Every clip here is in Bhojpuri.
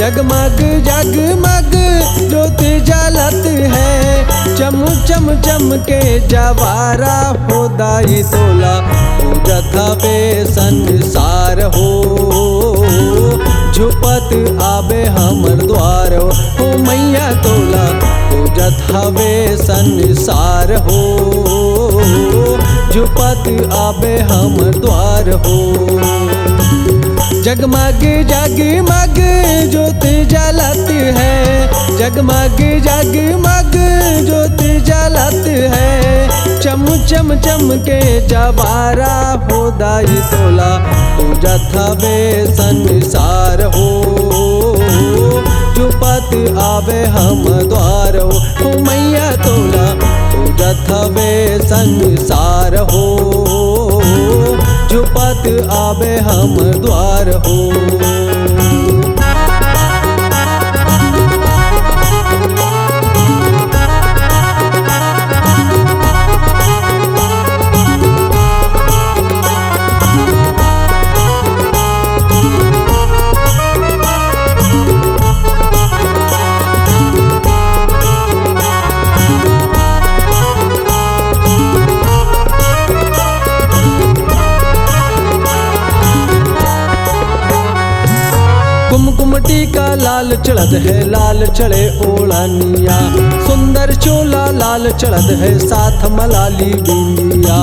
जगमग जगमग ज्योत जलत है, चम चम चम के जवारा हो दाई तोला, पूजत हवे संसार हो, झुपत आबे हमर द्वार हो मैया तोला, पूजत हवे संसार हो, झुपत आबे हमर द्वार हो। जगमग जगमग ज्योत जलत है, जगमग जगमग ज्योत जलत है, चम चम चम के जवारा हो दाई तोला, पूजत हवे संसार हो, झुपत आवे हम द्वार हो मैया तोला, पूजत हवे संसार हो, झुपत आवे हम द्वार हो। कुमकुम टीका लाल चढ़त है, लाल चढ़े ओढ़निया, सुंदर चोला लाल चढ़त है, साथ मलाली बिंदिया।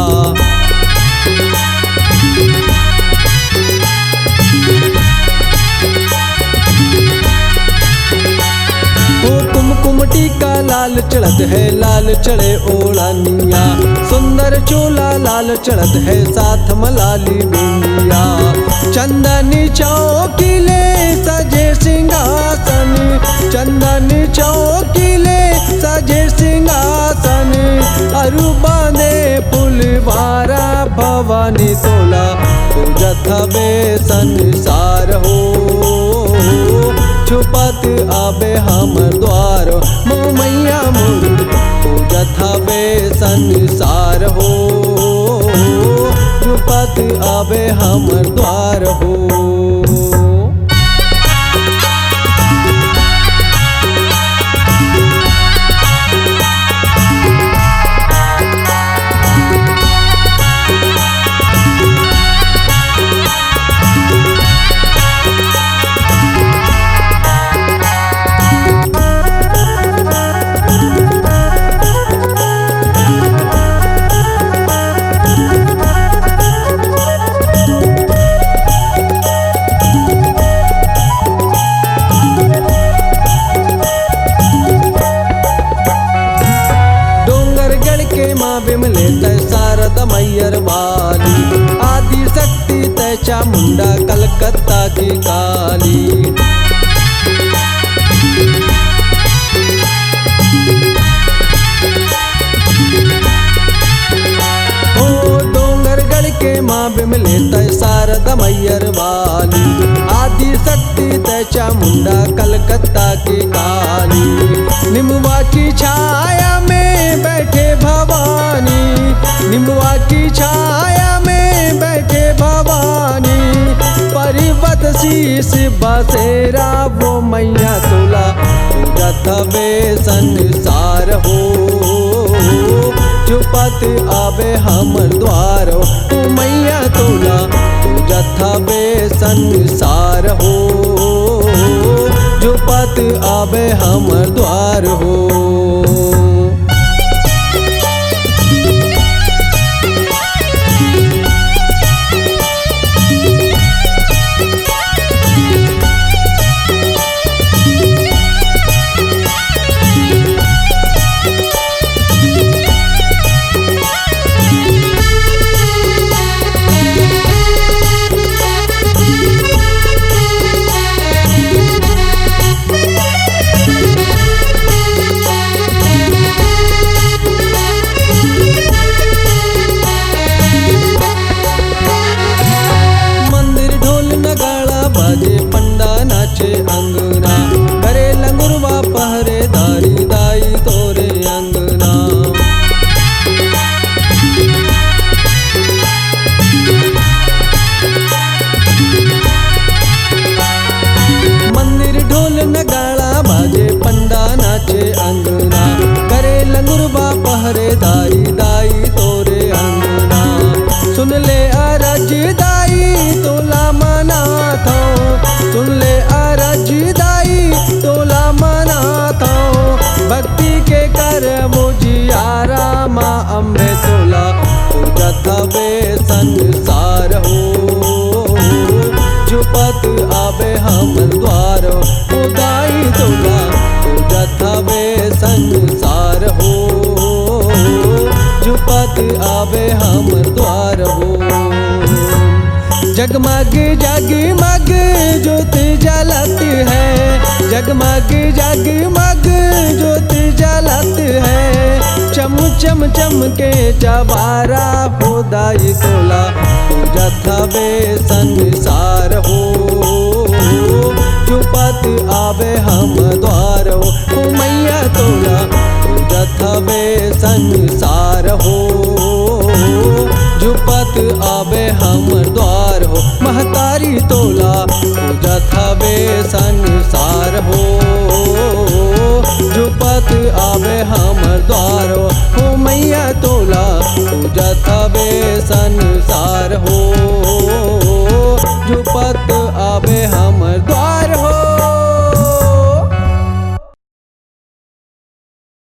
कुमकुम टीका लाल चढ़त है, लाल चढ़े ओढ़निया, सुंदर चोला लाल चढ़त है, साथ मलाली बिंदिया। चंदनी चौकीले सजे सिंहासन, चंदनी चौकीले सजे सिंहासन, अरु बांधे फुलवारा भवानी तोला, पूजत हवे संसार हो, झुपत आबे हमर द्वार हो मैया मोर, पूजत हवे संसार हो, झुपत आबे हमर द्वार हो। विमले तय शारद मैयर वाली, आदि शक्ति तय चामुंडा कलकत्ता की काली। ओ डोंगरगढ़ के माँ विमले तय शारद मैयर वाली, आदि शक्ति तय चामुंडा कलकत्ता की काली। निमवा की छाया में बैठे भवानी, निमवा की छाया में बैठे भवानी, पर्वत शीश बसेरा वो मैया तोला, पूजत हवे संसार हो, झुपत आवे हमर द्वार हो मैया तोला, पूजत हवे संसार हो, झुपत आवे हमर द्वार हो। मारे दाई दाई तोरे अंगना। सुन ले अरज दाई तोला मना था, सुन ले अरज दाई तोला मना था। भक्ति के कर मुझियारा माँ अम्बे तोला पूजत हवे संसार हो। झुपत आवे हमर द्वार हो दाई तोला पूजत हवे संसार हो। झुपत आवे हमर द्वार हो। जगमग जगमग ज्योति जलत है, जगमग जगमग ज्योति जलत है। चम चम चम के जवारा हो दाई तोला पूजत हवे संसार हो। झुपत आवे हम द्वार हो मैया तोला पूजत हवे संसार हो। झुपत आवे हम द्वार हो महतारी तोला पूजत हवे संसार हो। झुपत आवे हम द्वार हो मैया तोला पूजत